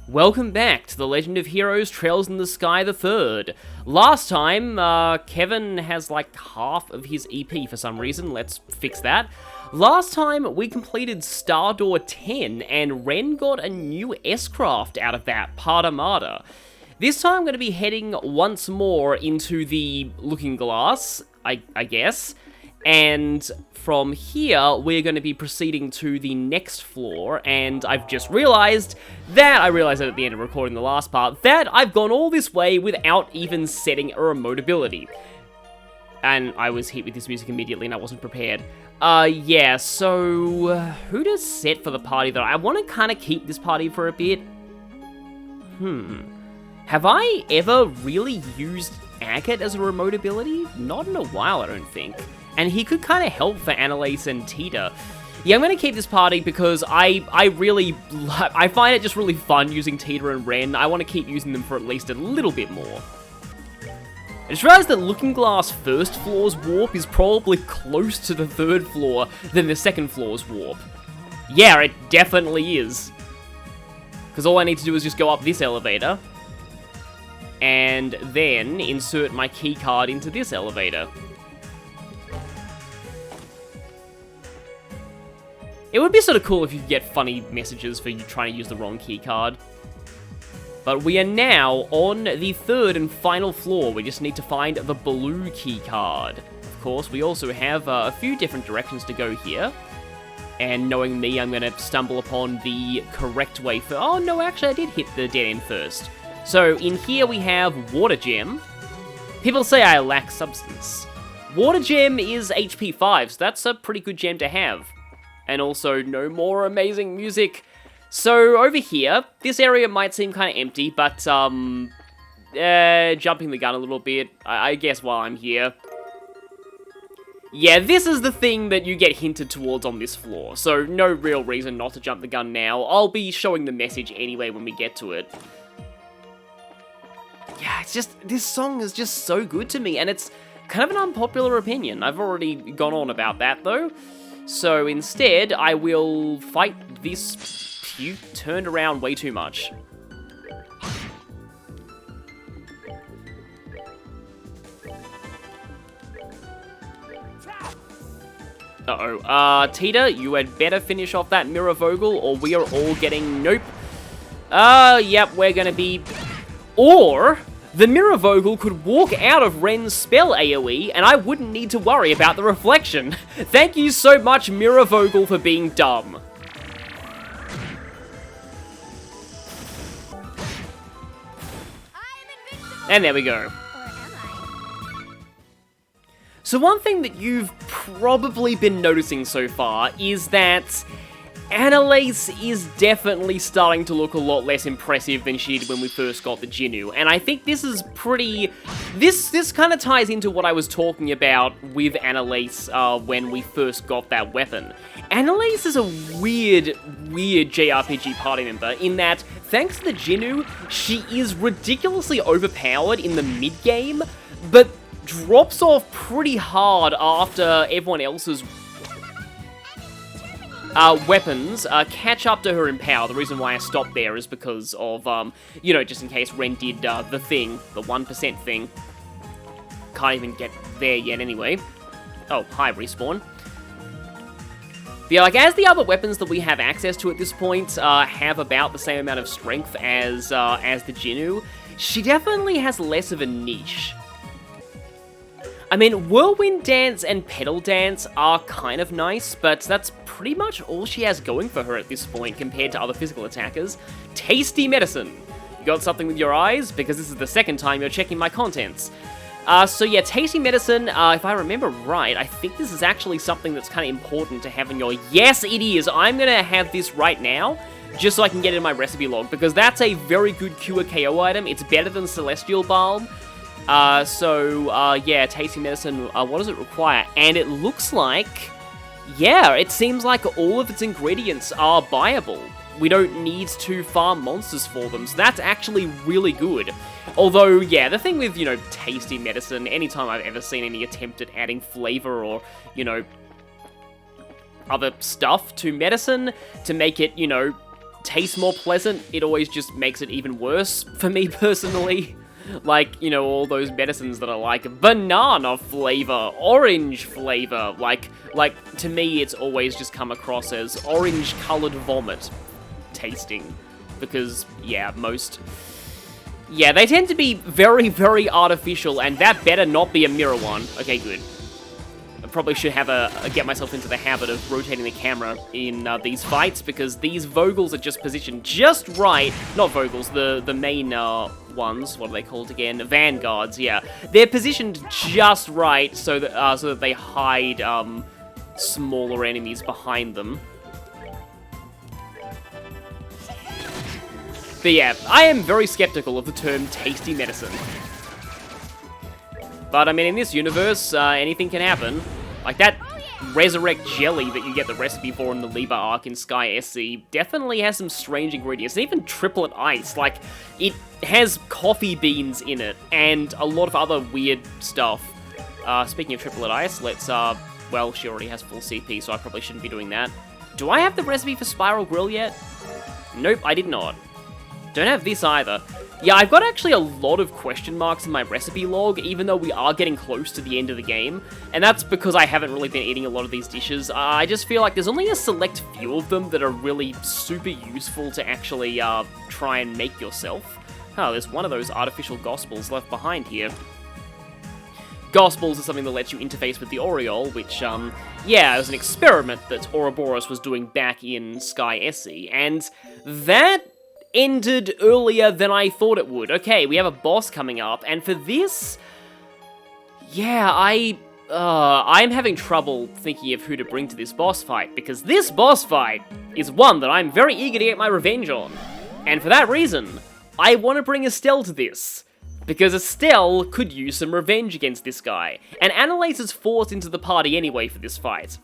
Welcome back to The Legend of Heroes Trails in the Sky the Third. Last time, Kevin has like half of his EP for some reason. Let's fix that. Last time, we completed Star Door 10, and Ren got a new S-Craft out of that, Partamata. This time, I'm going to be heading once more into the Looking Glass, I guess. And from here, we're going to be proceeding to the next floor, and I've just realized that, I realized that at the end of recording the last part, that I've gone all this way without even setting a remote ability. And I was hit with this music immediately and I wasn't prepared. Yeah, so, who to set for the party though? I want to kind of keep this party for a bit. Have I ever really used Agate as a remote ability? Not in a while, I don't think. And he could kind of help for Annalise and Tita. Yeah, I'm going to keep this party because I find it just really fun using Tita and Ren. I want to keep using them for at least a little bit more. I just realized that Looking Glass first floor's warp is probably close to the third floor than the second floor's warp. Yeah, it definitely is. Because all I need to do is just go up this elevator. And then insert my key card into this elevator. It would be sort of cool if you could get funny messages for you trying to use the wrong keycard. But we are now on the third and final floor. We just need to find the blue keycard. Of course, we also have a few different directions to go here. And knowing me, I'm going to stumble upon the correct way for... Oh, no, actually, I did hit the dead end first. So, in here we have Water Gem. People say I lack substance. Water Gem is HP 5, so that's a pretty good gem to have. And also, no more amazing music. So, over here, this area might seem kind of empty, but, jumping the gun a little bit, I guess while I'm here. Yeah, this is the thing that you get hinted towards on this floor, so no real reason not to jump the gun now. I'll be showing the message anyway when we get to it. Yeah, it's just, this song is just so good to me, and it's kind of an unpopular opinion. I've already gone on about that, though. So instead, I will fight this. You turned around way too much. Uh-oh. Tita, you had better finish off that Mirror Vogel, or we are all getting nope. Yep, we're gonna be... Or... The Mirror Vogel could walk out of Ren's spell AoE, and I wouldn't need to worry about the reflection. Thank you so much, Mirror Vogel, for being dumb. And there we go. So one thing that you've probably been noticing so far is that Annalise is definitely starting to look a lot less impressive than she did when we first got the Jinnu, and I think this is pretty... This kind of ties into what I was talking about with Annalise when we first got that weapon. Annalise is a weird JRPG party member in that, thanks to the Jinnu, she is ridiculously overpowered in the mid-game, but drops off pretty hard after everyone else's weapons catch up to her in power. The reason why I stopped there is because of, you know, just in case Ren did the thing, the 1% thing. Can't even get there yet anyway. Oh, hi, Respawn. But yeah, like, as the other weapons that we have access to at this point have about the same amount of strength as the Jinnu, she definitely has less of a niche. I mean, Whirlwind Dance and Pedal Dance are kind of nice, but that's pretty much all she has going for her at this point compared to other physical attackers. Tasty Medicine. You got something with your eyes? Because this is the second time you're checking my contents. So yeah, Tasty Medicine, if I remember right, I think this is actually something that's kind of important to have in your... Yes, it is! I'm gonna have this right now, just so I can get it in my recipe log, because that's a very good cure KO item. It's better than Celestial Balm. Yeah, Tasty Medicine, what does it require? And it looks like, yeah, it seems like all of its ingredients are buyable. We don't need to farm monsters for them, so that's actually really good. Although, yeah, the thing with, you know, Tasty Medicine, anytime I've ever seen any attempt at adding flavor or, you know, other stuff to medicine to make it, you know, taste more pleasant, it always just makes it even worse for me personally. Like, you know, all those medicines that are like banana flavor, orange flavor, like, to me, it's always just come across as orange-colored vomit tasting. Because, yeah, they tend to be very, very artificial, and that better not be a mirror one. Okay, good. I probably should have get myself into the habit of rotating the camera in these fights, because these Vogels are just positioned just right. Not Vogels, the main ones. What are they called again? Vanguards, yeah. They're positioned just right so that they hide smaller enemies behind them. But yeah, I am very skeptical of the term tasty medicine. But I mean, in this universe, anything can happen. Like that Resurrect Jelly that you get the recipe for in the Liba arc in Sky SC definitely has some strange ingredients. And even Triplet Ice, like, it has coffee beans in it and a lot of other weird stuff. Speaking of Triplet Ice, let's, well, she already has full CP, so I probably shouldn't be doing that. Do I have the recipe for Spiral Grill yet? Nope, I did not. Don't have this either. Yeah, I've got actually a lot of question marks in my recipe log, even though we are getting close to the end of the game. And that's because I haven't really been eating a lot of these dishes. I just feel like there's only a select few of them that are really super useful to actually try and make yourself. Oh, there's one of those artificial gospels left behind here. Gospels is something that lets you interface with the Oriole, which, yeah, it was an experiment that Ouroboros was doing back in Sky SC. And that ended earlier than I thought it would. Okay, we have a boss coming up, and for this, yeah, I'm having trouble thinking of who to bring to this boss fight, because this boss fight is one that I'm very eager to get my revenge on. And for that reason, I want to bring Estelle to this, because Estelle could use some revenge against this guy, and Annalise is forced into the party anyway for this fight.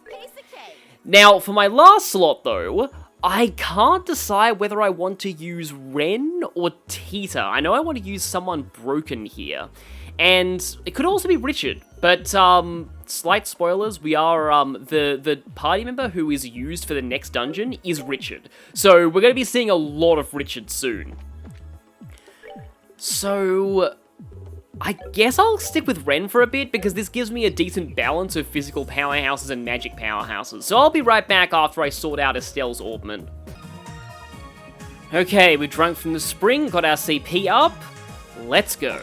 Now, for my last slot, though, I can't decide whether I want to use Ren or Tita. I know I want to use someone broken here. And it could also be Richard. But, slight spoilers, we are, the party member who is used for the next dungeon is Richard. So, we're going to be seeing a lot of Richard soon. So, I guess I'll stick with Ren for a bit, because this gives me a decent balance of physical powerhouses and magic powerhouses. So I'll be right back after I sort out Estelle's augment. Okay, we drank from the spring, got our CP up. Let's go.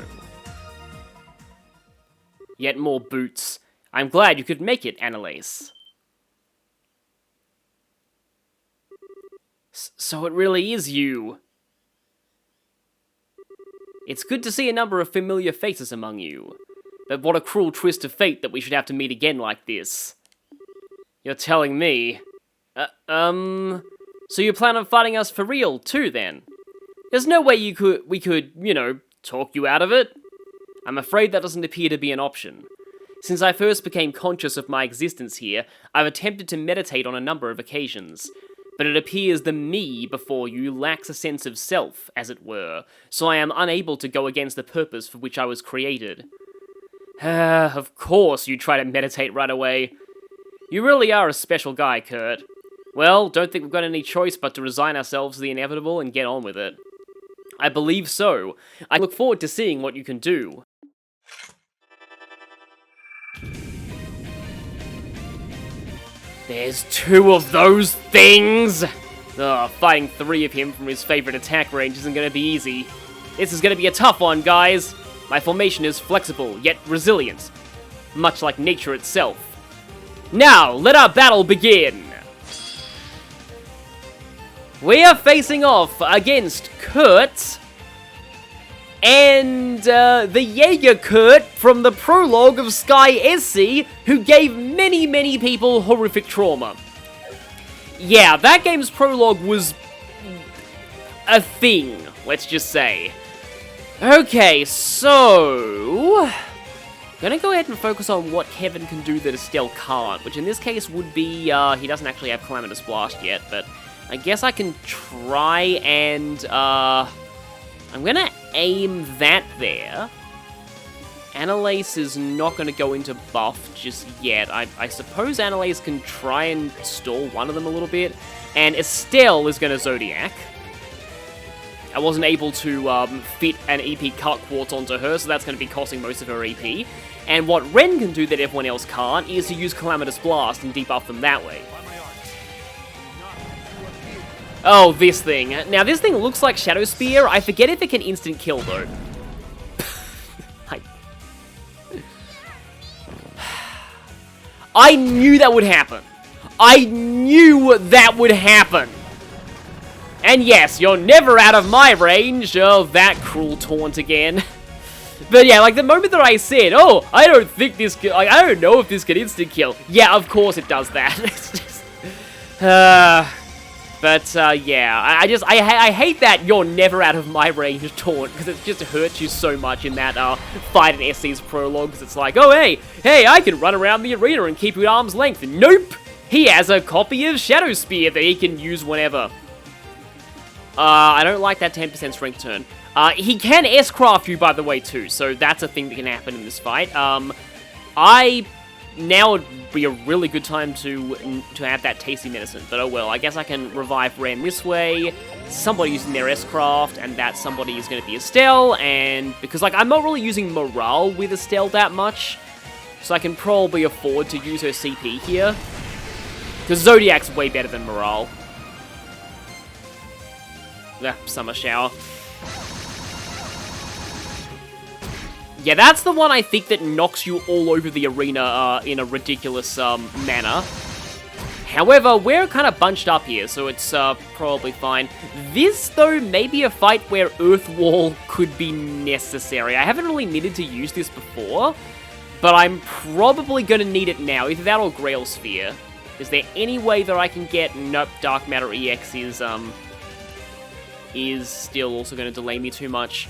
Yet more boots. I'm glad you could make it, Annalise. So it really is you. It's good to see a number of familiar faces among you. But what a cruel twist of fate that we should have to meet again like this. You're telling me... So you plan on fighting us for real, too, then? There's no way we could, you know, talk you out of it? I'm afraid that doesn't appear to be an option. Since I first became conscious of my existence here, I've attempted to meditate on a number of occasions. But it appears the me before you lacks a sense of self, as it were, so I am unable to go against the purpose for which I was created. Of course you try to meditate right away. You really are a special guy, Kurt. Well, don't think we've got any choice but to resign ourselves to the inevitable and get on with it. I believe so. I look forward to seeing what you can do. There's 2 of those things! Ugh, fighting 3 of him from his favorite attack range isn't gonna be easy. This is gonna be a tough one, guys! My formation is flexible, yet resilient. Much like nature itself. Now, let our battle begin! We are facing off against Kurt and the Jaeger Kurt from the prologue of Sky SC, who gave many, many people horrific trauma. Yeah, that game's prologue was a thing, let's just say. Okay, so... gonna go ahead and focus on what Kevin can do that Estelle can't, which in this case would be, he doesn't actually have Calamitous Blast yet, but I guess I can try and, I'm gonna aim that there. Annalise is not gonna go into buff just yet. I suppose Annalise can try and stall one of them a little bit, And Estelle is going to Zodiac. I wasn't able to fit an EP Cut Quartz onto her, so that's going to be costing most of her EP. And what Ren can do that everyone else can't is to use Calamitous Blast and debuff them that way. Oh, this thing. Now, this thing looks like Shadow Spear. I forget if it can instant kill, though. I knew that would happen. I knew that would happen. And yes, you're never out of my range. Oh, that cruel taunt again. But yeah, like the moment that I said, oh, I don't think this can, like, I don't know if this can instant kill. Yeah, of course it does that. It's just, yeah, I hate that you're never out of my range taunt, because it just hurts you so much in that, Fight in SC's prologue, because it's like, oh, hey, I can run around the arena and keep you at arm's length. Nope! He has a copy of Shadow Spear that he can use whenever. I don't like that 10% strength turn. He can S-craft you, by the way, too, so that's a thing that can happen in this fight. Now would be a really good time to have that tasty medicine, but oh well, I guess I can revive Ren this way, somebody using their S-craft, and that somebody is going to be Estelle, and because, like, I'm not really using Morale with Estelle that much, so I can probably afford to use her CP here, because Zodiac's way better than Morale. Summer Shower. Yeah, that's the one I think that knocks you all over the arena in a ridiculous manner. However, we're kind of bunched up here, so it's probably fine. This, though, may be a fight where Earth Wall could be necessary. I haven't really needed to use this before, but I'm probably going to need it now. Either that or Grail Sphere. Is there any way that I can get... Nope, Dark Matter EX is still also going to delay me too much.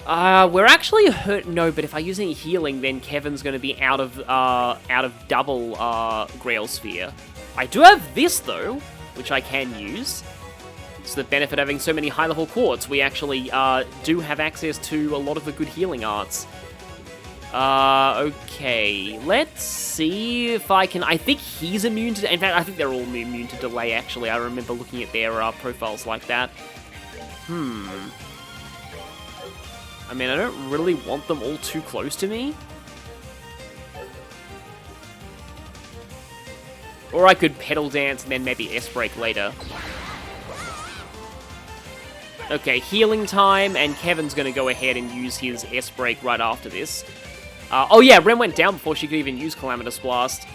We're actually hurt. No, but if I use any healing, then Kevin's going to be out of double Grail Sphere. I do have this though, which I can use. It's the benefit of having so many high-level quartz. We actually do have access to a lot of the good healing arts. Okay, let's see if I can... I think he's immune to... In fact, I think they're all immune to delay, actually. I remember looking at their profiles like that. I mean, I don't really want them all too close to me. Or I could Pedal Dance and then maybe S-Break later. Okay, healing time, and Kevin's going to go ahead and use his S-Break right after this. Oh yeah, Ren went down before she could even use Calamitous Blast.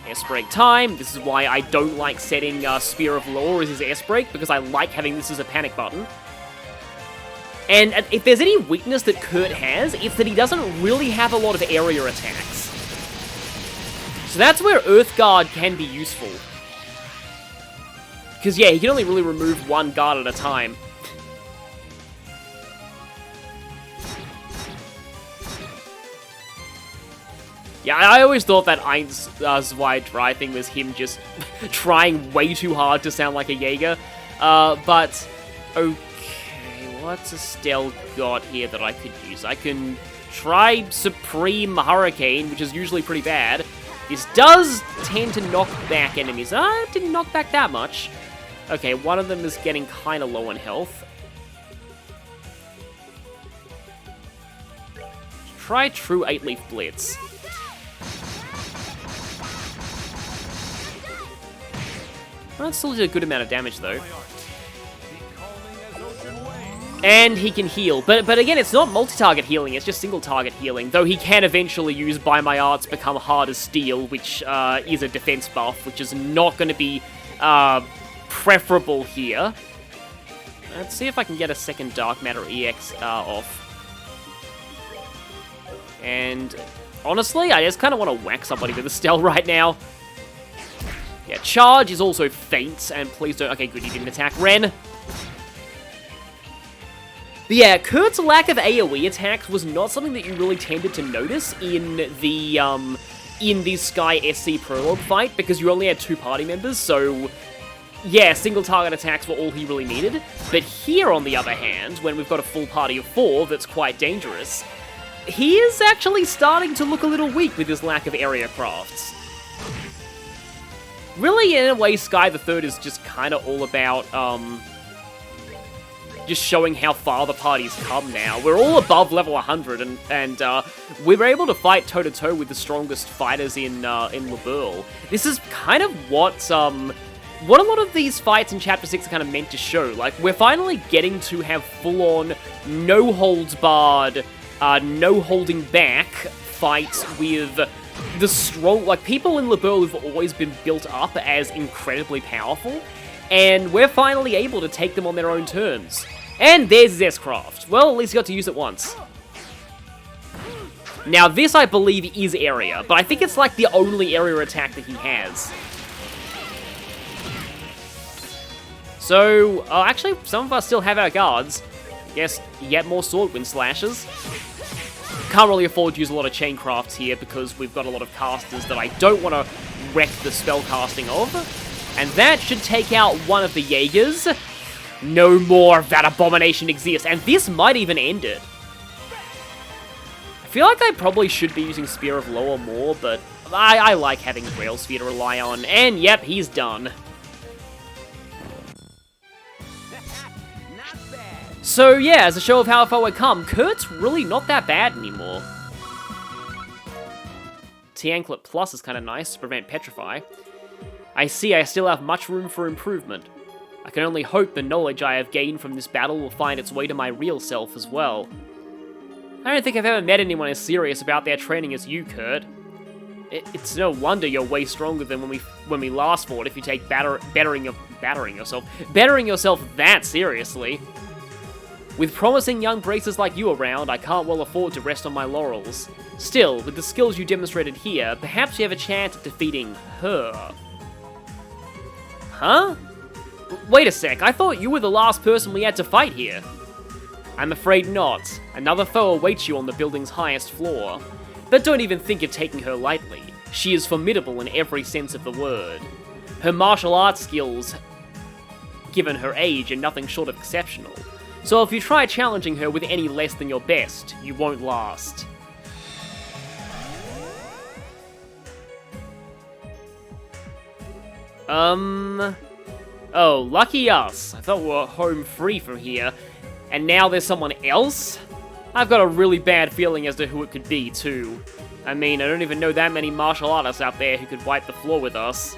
S-Break time. This is why I don't like setting Spear of Law as his S-Break, because I like having this as a panic button. And if there's any weakness that Kurt has, it's that he doesn't really have a lot of area attacks. So that's where Earth Guard can be useful. Because yeah, he can only really remove one guard at a time. Yeah, I always thought that 1, 2, 3 thing was him just trying way too hard to sound like a Jaeger. But, okay, what's Estelle got here that I could use? I can try Supreme Hurricane, which is usually pretty bad. This does tend to knock back enemies. It didn't knock back that much. Okay, one of them is getting kind of low on health. Try True 8-Leaf Blitz. Well, that still did a good amount of damage, though. And he can heal. But again, it's not multi-target healing, it's just single-target healing. Though he can eventually use By My Arts Become Hard as Steel, which is a defense buff, which is not going to be preferable here. Let's see if I can get a second Dark Matter EX off. And honestly, I just kind of want to whack somebody with Estelle right now. Yeah, Charge is also faint, and please don't... Okay, good, he didn't attack Ren. But yeah, Kurt's lack of AoE attacks was not something that you really tended to notice in the Sky SC Prologue fight, because you only had 2 party members, so... Yeah, single target attacks were all he really needed. But here, on the other hand, when we've got a full party of 4 that's quite dangerous, he is actually starting to look a little weak with his lack of area crafts. really, in a way, Sky the Third is just kind of all about, just showing how far the party's come now. We're all above level 100, and we were able to fight toe-to-toe with the strongest fighters in LeBurle. This is kind of what a lot of these fights in Chapter 6 are kind of meant to show. Like, we're finally getting to have full-on, no-holds-barred, no-holding-back fights with the strong... Like, people in LeBurle have always been built up as incredibly powerful, and we're finally able to take them on their own terms. And there's his S-Craft. Well, at least he got to use it once. Now, this, I believe, is area, but I think it's, like, the only area attack that he has. So, actually, some of us still have our guards. I guess, yet more Swordwind Slashes. Can't really afford to use a lot of Chain Crafts here because we've got a lot of casters that I don't want to wreck the spell casting of. And that should take out one of the Jaegers. No more of that abomination exists, and this might even end it. I feel like I probably should be using Spear of Lower more, but I like having Grail Sphere to rely on, and yep, he's done. So yeah, as a show of how far we've come, Kurt's really not that bad anymore. T-Anklet Plus is kind of nice to prevent Petrify. I see I still have much room for improvement. I can only hope the knowledge I have gained from this battle will find its way to my real self as well. I don't think I've ever met anyone as serious about their training as you, Kurt. It's no wonder you're way stronger than when we last fought if you take bettering yourself that seriously. With promising young bracers like you around, I can't well afford to rest on my laurels. Still, with the skills you demonstrated here, perhaps you have a chance at defeating her. Huh? Wait a sec, I thought you were the last person we had to fight here. I'm afraid not. Another foe awaits you on the building's highest floor. But don't even think of taking her lightly. She is formidable in every sense of the word. Her martial arts skills, given her age, are nothing short of exceptional. So if you try challenging her with any less than your best, you won't last. Oh, lucky us. I thought we were home free from here. And now there's someone else? I've got a really bad feeling as to who it could be, too. I mean, I don't even know that many martial artists out there who could wipe the floor with us.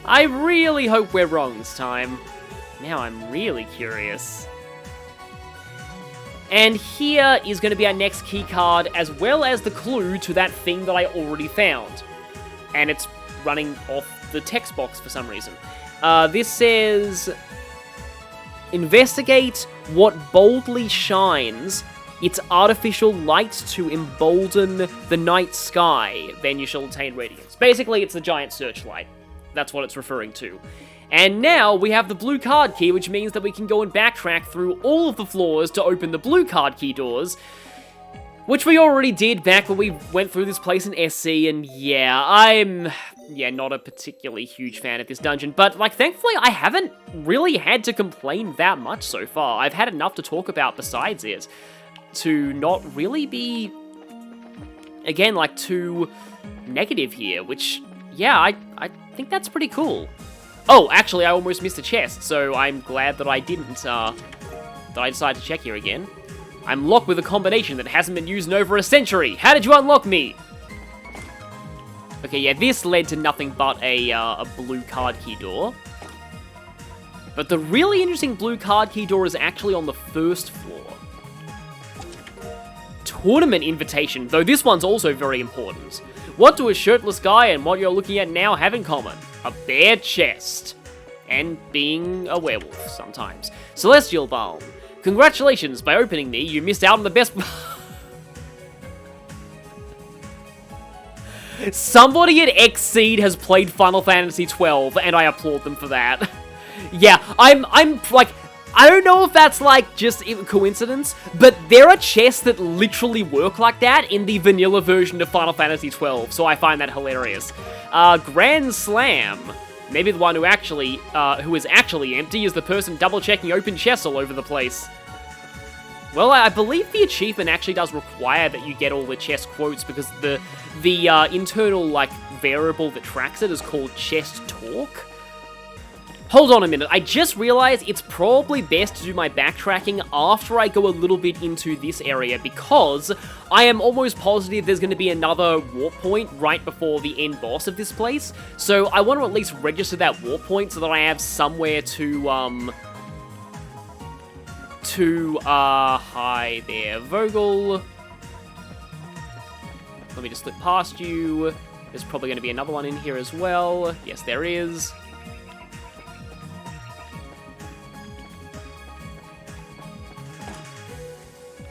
I really hope we're wrong this time. Now I'm really curious. And here is going to be our next keycard, as well as the clue to that thing that I already found. And it's running off the text box for some reason. This says, investigate what boldly shines its artificial light to embolden the night sky, then you shall attain radiance. Basically, it's the giant searchlight. That's what it's referring to. And now we have the blue card key, which means that we can go and backtrack through all of the floors to open the blue card key doors, which we already did back when we went through this place in SC, and yeah, I'm not a particularly huge fan of this dungeon, but, like, thankfully I haven't really had to complain that much so far. I've had enough to talk about besides it, to not really be, again, like, too negative here, which, yeah, I think that's pretty cool. Oh, actually, I almost missed a chest, so I'm glad that I didn't, that I decided to check here again. I'm locked with a combination that hasn't been used in over a century. How did you unlock me? Okay, yeah, this led to nothing but a blue card key door. But the really interesting blue card key door is actually on the first floor. Tournament invitation, though this one's also very important. What do a shirtless guy and what you're looking at now have in common? A bare chest. And being a werewolf, sometimes. Celestial Balm. Congratulations, by opening me, you missed out on the best... Somebody at Xseed has played Final Fantasy XII, and I applaud them for that. Yeah, I'm like... I don't know if that's, like, just a coincidence, but there are chests that literally work like that in the vanilla version of Final Fantasy XII, so I find that hilarious. Grand Slam. Maybe the one who is actually empty is the person double-checking open chests all over the place. Well, I believe the achievement actually does require that you get all the chest quotes because the internal, like, variable that tracks it is called chest talk. Hold on a minute, I just realized it's probably best to do my backtracking after I go a little bit into this area because I am almost positive there's going to be another warp point right before the end boss of this place. So I want to at least register that warp point so that I have somewhere to, hi there, Vogel. Let me just slip past you. There's probably going to be another one in here as well. Yes, there is.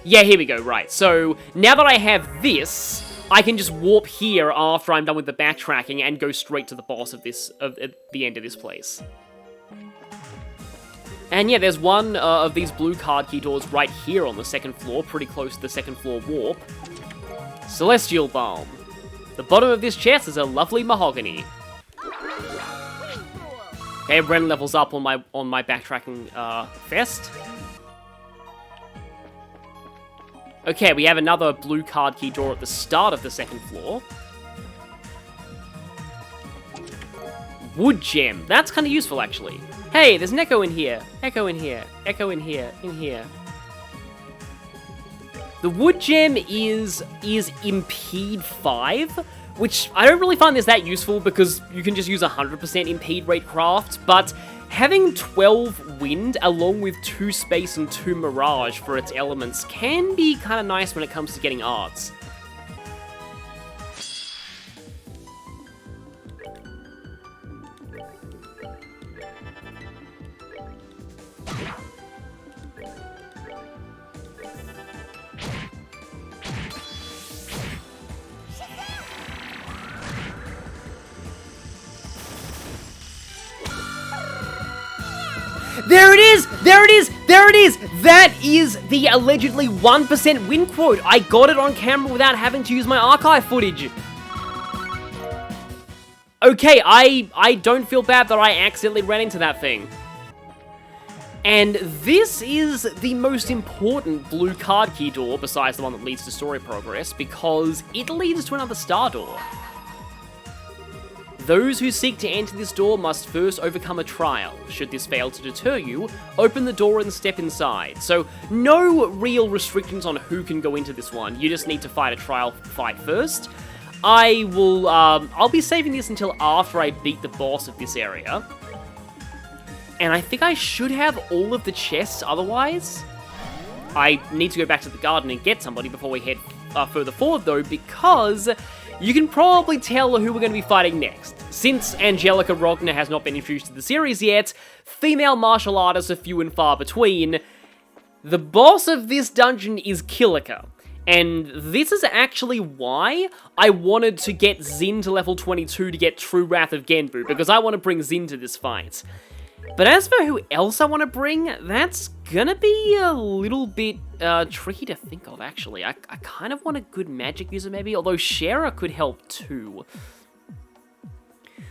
Yeah, here we go, right. So, now that I have this, I can just warp here after I'm done with the backtracking and go straight to the boss of this, at the end of this place. And yeah, there's one of these blue card key doors right here on the second floor, pretty close to the second floor warp. Celestial Balm. The bottom of this chest is a lovely mahogany. Okay, Ren levels up on my backtracking fest. Okay, we have another blue card key door at the start of the second floor. Wood gem. That's kind of useful, actually. Hey, there's an echo in here. Echo in here. Echo in here. In here. The wood gem is impede 5, which I don't really find this that useful because you can just use 100% impede rate craft, but having 12 wind along with 2 space and 2 mirage for its elements can be kind of nice when it comes to getting arts. There it is! There it is! There it is! That is the allegedly 1% win quote. I got it on camera without having to use my archive footage. Okay, I don't feel bad that I accidentally ran into that thing. And this is the most important blue card key door, besides the one that leads to story progress, because it leads to another star door. Those who seek to enter this door must first overcome a trial. Should this fail to deter you, open the door and step inside. So, no real restrictions on who can go into this one. You just need to fight a trial fight first. I'll be saving this until after I beat the boss of this area. And I think I should have all of the chests otherwise. I need to go back to the garden and get somebody before we head further forward though, because you can probably tell who we're going to be fighting next. Since Kilika Roran has not been introduced to the series yet, female martial artists are few and far between. The boss of this dungeon is Kilika, and this is actually why I wanted to get Xin to level 22 to get True Wrath of Genbu, because I want to bring Xin to this fight. But as for who else I want to bring, that's gonna be a little bit tricky to think of, actually. I kind of want a good magic user, maybe, although Shara could help too.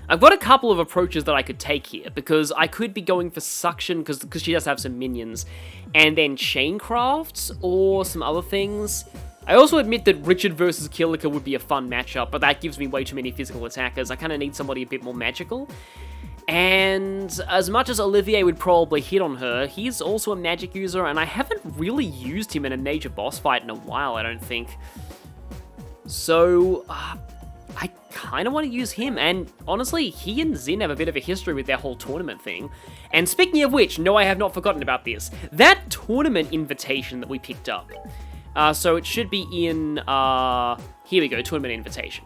I've got a couple of approaches that I could take here, because I could be going for Suction, because she does have some minions, and then Chain Crafts, or some other things. I also admit that Richard versus Kilika would be a fun matchup, but that gives me way too many physical attackers. I kind of need somebody a bit more magical. And as much as Olivier would probably hit on her, he's also a magic user, and I haven't really used him in a major boss fight in a while, I don't think. So, I kind of want to use him, and honestly, he and Xin have a bit of a history with their whole tournament thing. And speaking of which, no, I have not forgotten about this. That tournament invitation that we picked up. So it should be in, here we go, tournament invitation.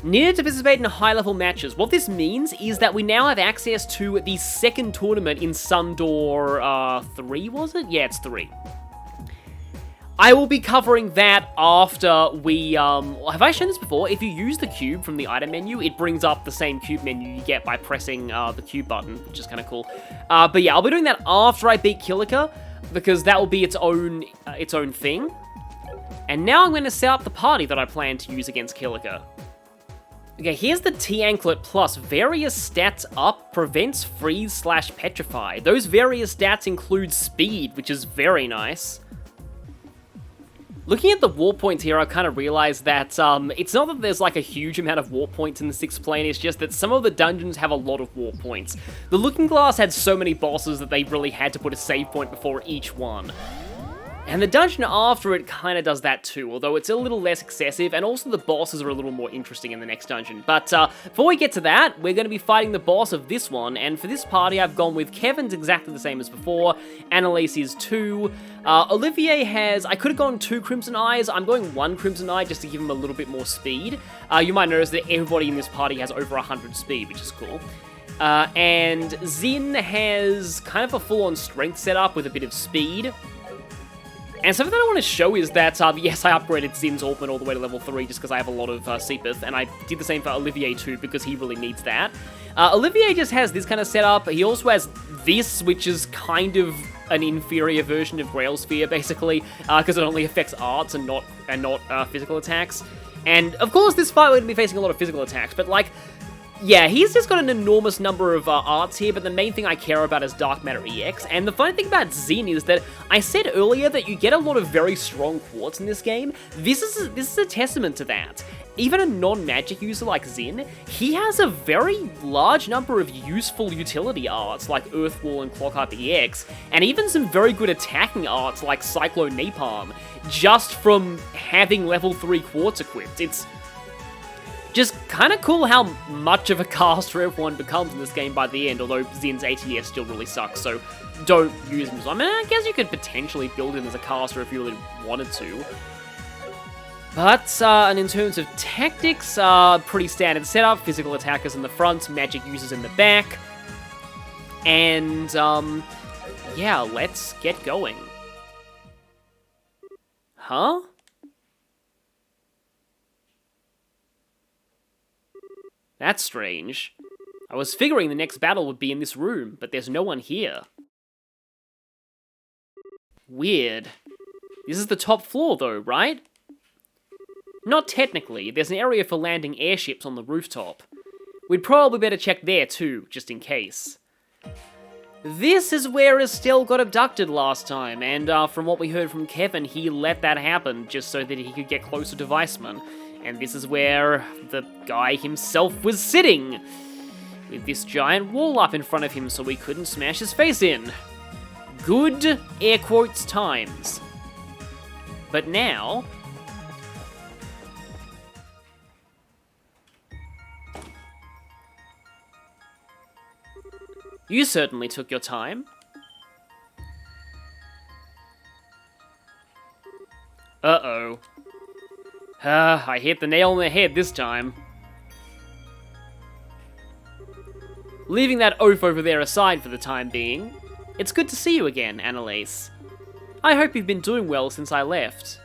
Needed to participate in high-level matches. What this means is that we now have access to the second tournament in Sundoor 3, was it? Yeah, it's 3. I will be covering that after we, have I shown this before? If you use the cube from the item menu, it brings up the same cube menu you get by pressing the cube button, which is kind of cool. But yeah, I'll be doing that after I beat Kilika, because that will be its own thing. And now I'm going to set up the party that I plan to use against Kilika. Okay, here's the T-Anklet Plus. Various stats up, prevents freeze / petrify. Those various stats include speed, which is very nice. Looking at the warp points here, I kind of realized that it's not that there's like a huge amount of warp points in the 6th plane, it's just that some of the dungeons have a lot of warp points. The Looking Glass had so many bosses that they really had to put a save point before each one. And the dungeon after it kind of does that too, although it's a little less excessive, and also the bosses are a little more interesting in the next dungeon. But before we get to that, we're going to be fighting the boss of this one, and for this party I've gone with Kevin's exactly the same as before, Annalise is 2, Olivier has, I could have gone 2 Crimson Eyes, I'm going 1 Crimson Eye just to give him a little bit more speed. You might notice that everybody in this party has over 100 speed, which is cool. And Zin has kind of a full-on strength setup with a bit of speed. And something that I want to show is that, yes, I upgraded Zin's Altman all the way to level 3 just because I have a lot of Seepith, and I did the same for Olivier too because he really needs that. Olivier just has this kind of setup. He also has this, which is kind of an inferior version of Grail Sphere, basically, because it only affects arts and not physical attacks. And, of course, this fight we're going to be facing a lot of physical attacks, but, like, yeah, he's just got an enormous number of arts here, but the main thing I care about is Dark Matter EX, and the funny thing about Zin is that I said earlier that you get a lot of very strong quartz in this game. This is a testament to that. Even a non-magic user like Zin, he has a very large number of useful utility arts like Earthwall and Clockharp EX, and even some very good attacking arts like Cyclone Napalm, just from having level 3 quartz equipped. It's just kind of cool how much of a caster everyone becomes in this game by the end, although Zin's ATS still really sucks, so don't use him. I mean, I guess you could potentially build him as a caster if you really wanted to. But, and in terms of tactics, pretty standard setup, physical attackers in the front, magic users in the back, and, yeah, let's get going. Huh? That's strange. I was figuring the next battle would be in this room, but there's no one here. Weird. This is the top floor though, right? Not technically, there's an area for landing airships on the rooftop. We'd probably better check there too, just in case. This is where Estelle got abducted last time, and from what we heard from Kevin, he let that happen just so that he could get closer to Weissman. And this is where the guy himself was sitting, with this giant wall up in front of him so we couldn't smash his face in. Good, air quotes, times. But now... You certainly took your time. Uh-oh. I hit the nail on the head this time. Leaving that oaf over there aside for the time being, it's good to see you again, Annalise. I hope you've been doing well since I left.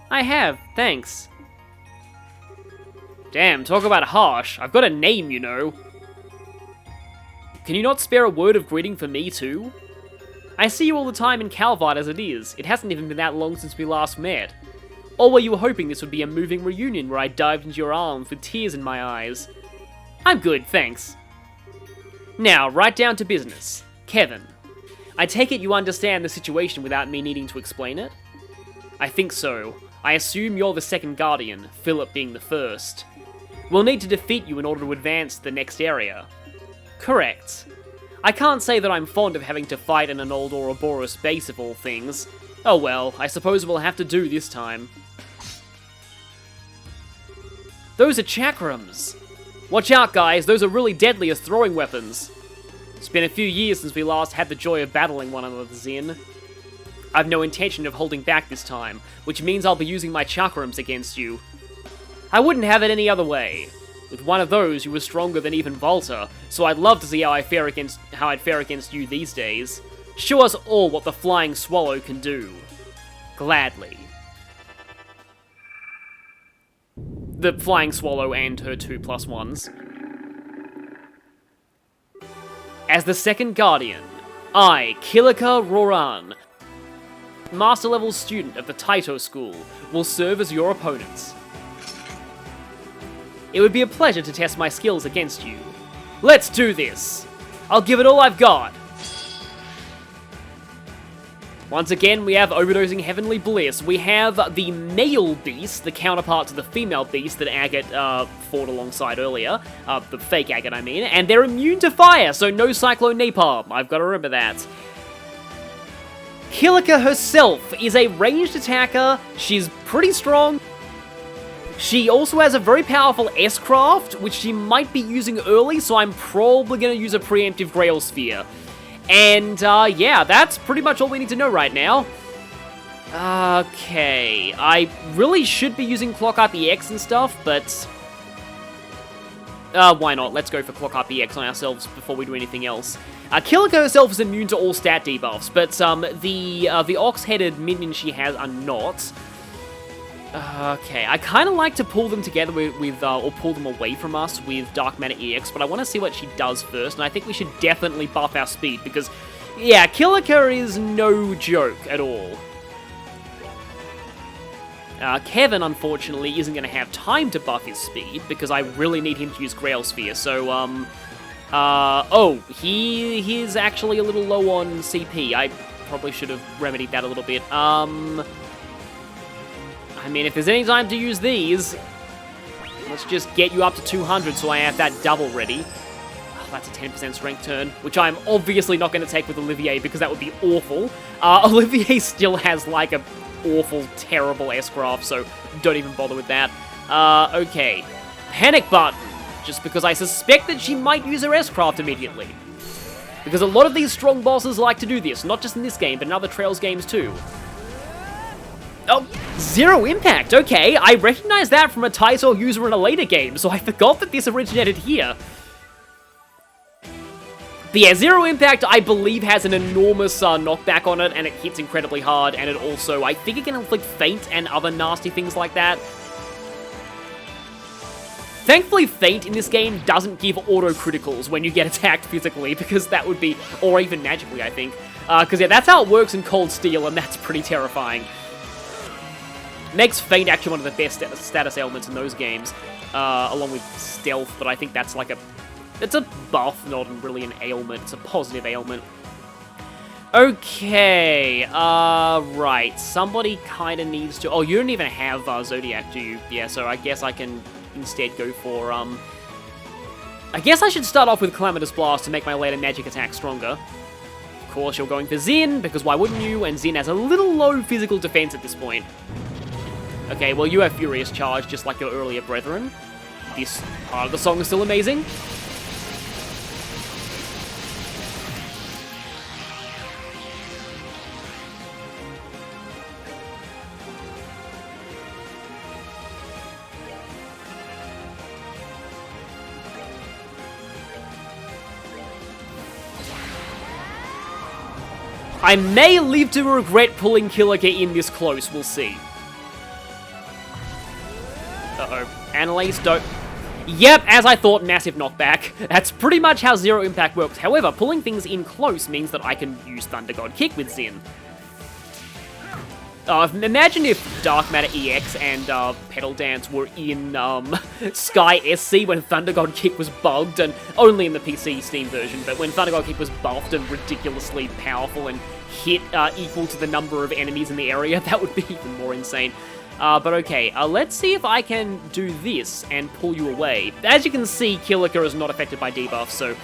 I have, thanks. Damn, talk about harsh. I've got a name, you know. Can you not spare a word of greeting for me too? I see you all the time in Calvard as it is. It hasn't even been that long since we last met. Or were you hoping this would be a moving reunion where I dived into your arms with tears in my eyes? I'm good, thanks. Now, right down to business. Kevin. I take it you understand the situation without me needing to explain it? I think so. I assume you're the second Guardian, Philip being the first. We'll need to defeat you in order to advance to the next area. Correct. I can't say that I'm fond of having to fight in an old Ouroboros base of all things. Oh well, I suppose we'll have to do this time. Those are chakrams! Watch out, guys, those are really deadly as throwing weapons. It's been a few years since we last had the joy of battling one another, Zin. I've no intention of holding back this time, which means I'll be using my chakrams against you. I wouldn't have it any other way. With one of those, you were stronger than even Volta, so I'd love to see how I'd fare against you these days. Show us all what the Flying Swallow can do. Gladly. The Flying Swallow and her 2+1s. As the second Guardian, I, Kilika Roran, Master Level student of the Taito School, will serve as your opponents. It would be a pleasure to test my skills against you. Let's do this! I'll give it all I've got! Once again, we have Overdosing Heavenly Bliss. We have the male beast, the counterpart to the female beast that Agate fought alongside earlier. The fake Agate, I mean. And they're immune to fire, so no Cyclone Napalm. I've got to remember that. Kilika herself is a ranged attacker. She's pretty strong. She also has a very powerful S-Craft, which she might be using early, so I'm probably going to use a preemptive Grail Sphere. And, yeah, that's pretty much all we need to know right now. Okay, I really should be using Clock RPX and stuff, but... why not? Let's go for Clock RPX on ourselves before we do anything else. Kilika herself is immune to all stat debuffs, but the ox-headed minions she has are not. Okay, I kind of like to pull them together or pull them away from us with Dark Matter EX, but I want to see what she does first, and I think we should definitely buff our speed, because, yeah, Kilika is no joke at all. Kevin, unfortunately, isn't going to have time to buff his speed, because I really need him to use Grail Sphere, so, oh, he is actually a little low on CP. I probably should have remedied that a little bit. I mean, if there's any time to use these, let's just get you up to 200 so I have that double ready. Oh, that's a 10% strength turn, which I'm obviously not going to take with Olivier because that would be awful. Olivier still has, like, a awful, terrible S-Craft, so don't even bother with that. Okay. Panic button, just because I suspect that she might use her S-Craft immediately. Because a lot of these strong bosses like to do this, not just in this game, but in other Trails games too. Oh, Zero Impact, okay. I recognize that from a Taito user in a later game, so I forgot that this originated here. But yeah, Zero Impact, I believe, has an enormous knockback on it, and it hits incredibly hard, and it also, I think it can inflict Feint and other nasty things like that. Thankfully, Feint in this game doesn't give auto-criticals when you get attacked physically, because that would be, or even magically, I think. Because yeah, that's how it works in Cold Steel, and that's pretty terrifying. Makes Feint actually one of the best status ailments in those games, along with Stealth, but I think that's like it's a buff, not really an ailment, it's a positive ailment. Okay, right, somebody kind of needs to... Oh, you don't even have Zodiac, do you? Yeah, so I guess I can instead go for, I guess I should start off with Calamitous Blast to make my later magic attack stronger. Of course, you're going for Xin, because why wouldn't you? And Xin has a little low physical defense at this point. Okay, well, you have Furious Charge, just like your earlier brethren. This part of the song is still amazing. I may live to regret pulling Kilika in this close, we'll see. Uh-oh. Annalise, don't... Yep, as I thought, massive knockback. That's pretty much how Zero Impact works. However, pulling things in close means that I can use Thunder God Kick with Xin. Imagine if Dark Matter EX and Pedal Dance were in Sky SC when Thunder God Kick was bugged, and only in the PC Steam version, but when Thunder God Kick was buffed and ridiculously powerful and hit equal to the number of enemies in the area, that would be even more insane. But okay, let's see if I can do this and pull you away. As you can see, Kilika is not affected by debuffs, so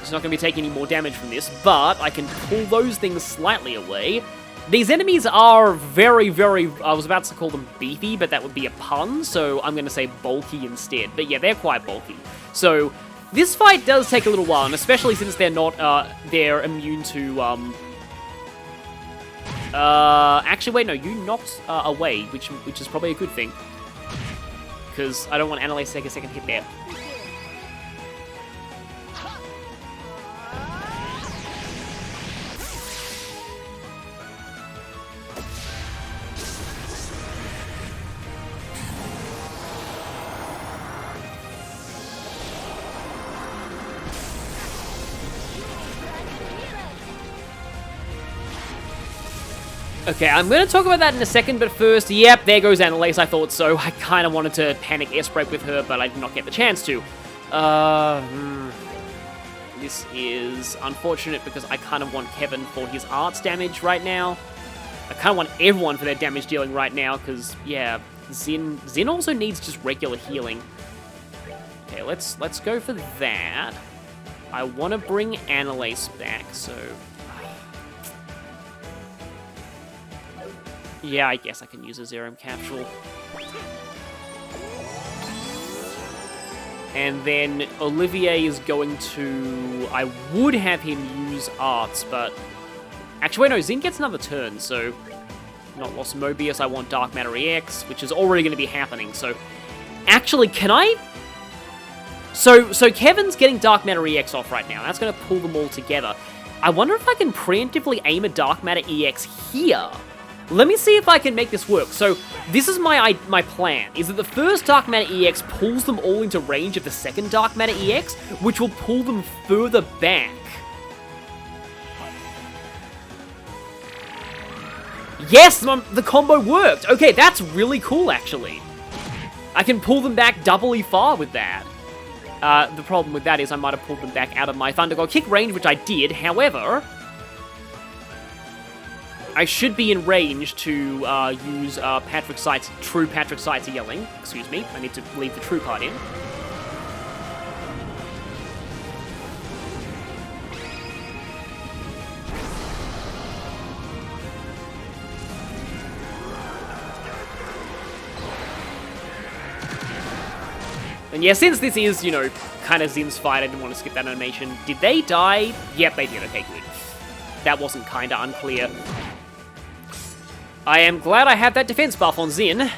it's not going to be taking any more damage from this, but I can pull those things slightly away. These enemies are very, very, I was about to call them beefy, but that would be a pun, so I'm going to say bulky instead. But yeah, they're quite bulky. So this fight does take a little while, and especially since they're not, they're immune to, actually, wait, no, you knocked away, which is probably a good thing. Because I don't want Annalise to take a second hit there. Okay, I'm going to talk about that in a second, but first, yep, there goes Annalise, I thought so. I kind of wanted to panic S-Break with her, but I did not get the chance to. This is unfortunate because I kind of want Kevin for his arts damage right now. I kind of want everyone for their damage dealing right now because, yeah, Zin also needs just regular healing. Okay, let's go for that. I want to bring Annalise back, so... yeah, I guess I can use a Zerum Capsule. And then Olivier is going to... I would have him use Arts, but... actually, wait, no, Zin gets another turn, so... not Lost Mobius, I want Dark Matter EX, which is already going to be happening, so... actually, can I... So Kevin's getting Dark Matter EX off right now. That's going to pull them all together. I wonder if I can preemptively aim a Dark Matter EX here. Let me see if I can make this work. So, this is my plan, is that the first Dark Matter EX pulls them all into range of the second Dark Matter EX, which will pull them further back. Yes, the combo worked! Okay, that's really cool, actually. I can pull them back doubly far with that. The problem with that is I might have pulled them back out of my Thunder God Kick range, which I did. However, I should be in range to use true Patrick Sights yelling. Excuse me, I need to leave the true part in. And yeah, since this is, you know, kind of Zin's fight, I didn't want to skip that animation. Did they die? Yep, they did. Okay, good. That wasn't kind of unclear. I am glad I had that defense buff on Zin.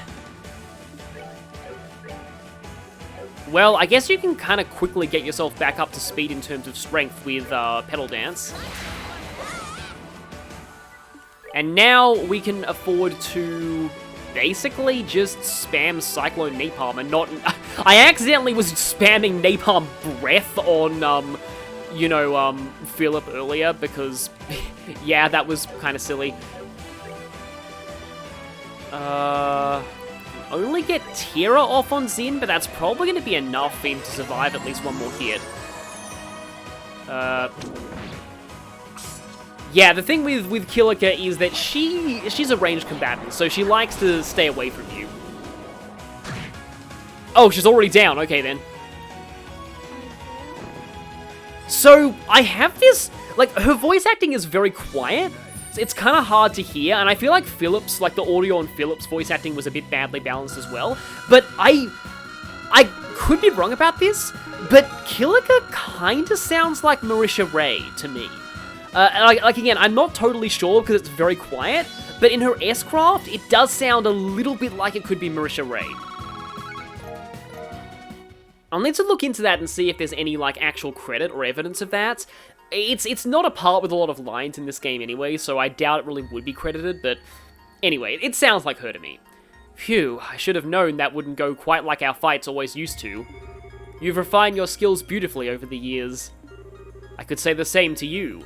Well, I guess you can kind of quickly get yourself back up to speed in terms of strength with Petal Dance. And now we can afford to basically just spam Cyclone Napalm and not... I accidentally was spamming Napalm Breath on, you know, Philip earlier because, yeah, that was kind of silly. Only get Tira off on Zin, but that's probably going to be enough for him to survive at least one more hit. Yeah, the thing with Kilika is that she's a ranged combatant, so she likes to stay away from you. Oh, she's already down. Okay, then. So, I have this... like, her voice acting is very quiet. It's kind of hard to hear, and I feel like Philip's, like, the audio on Philip's voice acting was a bit badly balanced as well. But I could be wrong about this, but Kilika kind of sounds like Marisha Ray to me. Like, again, I'm not totally sure because it's very quiet, but in her S-Craft, it does sound a little bit like it could be Marisha Ray. I'll need to look into that and see if there's any, like, actual credit or evidence of that. It's not a part with a lot of lines in this game anyway, so I doubt it really would be credited, but anyway, it sounds like her to me. Phew, I should have known that wouldn't go quite like our fights always used to. You've refined your skills beautifully over the years. I could say the same to you.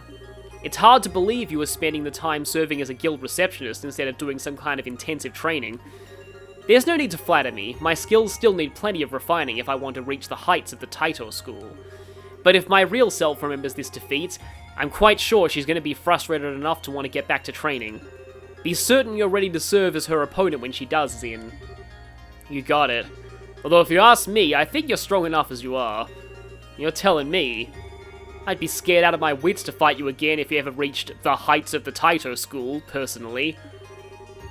It's hard to believe you were spending the time serving as a guild receptionist instead of doing some kind of intensive training. There's no need to flatter me, my skills still need plenty of refining if I want to reach the heights of the Taito school. But if my real self remembers this defeat, I'm quite sure she's going to be frustrated enough to want to get back to training. Be certain you're ready to serve as her opponent when she does, Zin. You got it. Although if you ask me, I think you're strong enough as you are. You're telling me. I'd be scared out of my wits to fight you again if you ever reached the heights of the Taito school, personally.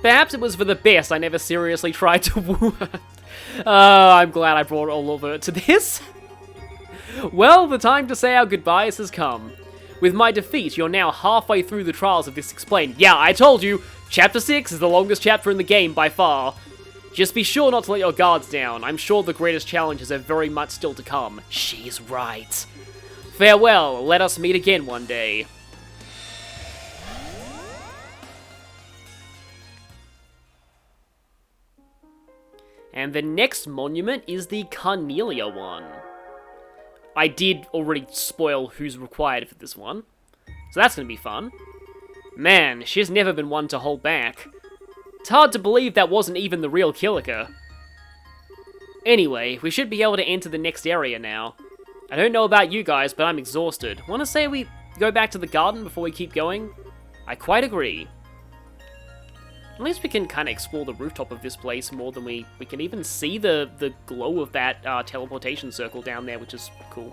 Perhaps it was for the best I never seriously tried to woo her. I'm glad I brought all of her to this. Well, the time to say our goodbyes has come. With my defeat, you're now halfway through the trials of this explained. Yeah, I told you! Chapter 6 is the longest chapter in the game by far. Just be sure not to let your guards down. I'm sure the greatest challenges are very much still to come. She's right. Farewell, let us meet again one day. And the next monument is the Carnelia one. I did already spoil who's required for this one, so that's gonna be fun. Man, she's never been one to hold back. It's hard to believe that wasn't even the real Kilika. Anyway, we should be able to enter the next area now. I don't know about you guys, but I'm exhausted. Want to say we go back to the garden before we keep going? I quite agree. At least we can kind of explore the rooftop of this place more than we can even see the glow of that teleportation circle down there, which is cool.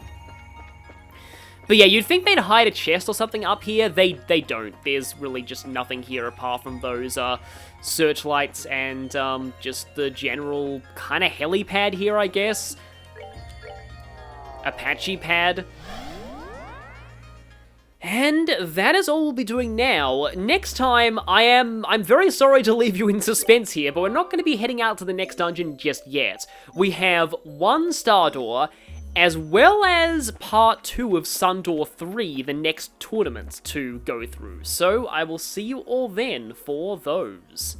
But yeah, you'd think they'd hide a chest or something up here. They don't. There's really just nothing here apart from those searchlights and just the general kind of helipad here, I guess. Apache pad. And that is all we'll be doing now. Next time, I'm very sorry to leave you in suspense here, but we're not going to be heading out to the next dungeon just yet. We have one star door, as well as part 2 of Sundoor 3, the next tournament to go through. So I will see you all then for those.